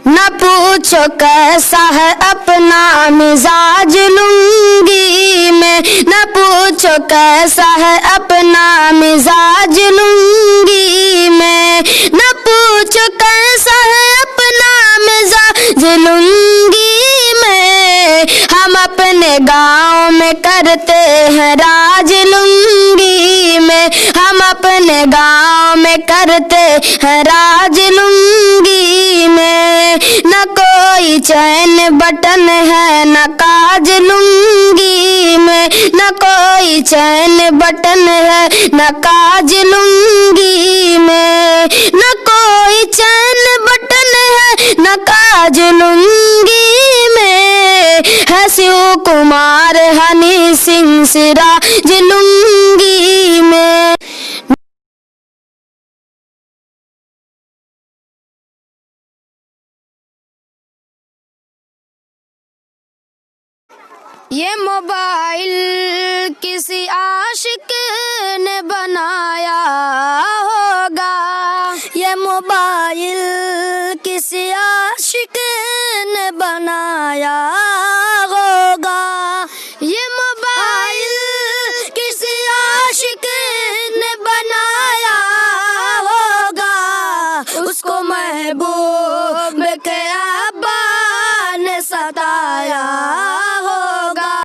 न पूछो कैसा है अपना मिजाज लूंगी मैं, न पूछो कैसा है अपना मिजाज लूंगी मैं, न पूछो कैसा है अपना मिजाज लूंगी मैं। हम अपने गाँव में करते हैं राज लूंगी मैं, हम अपने गाँव में करते हैं राज लूंगी मैं। न कोई चैन बटन है न काज लूंगी मैं, न कोई चैन बटन है न काज लूंगी मैं, न कोई चैन बटन है न काज लूंगी मैं। है शिव कुमार हनी सिंह सिराज लूंगी मैं। ये मोबाइल किसी आशिक ने बनाया,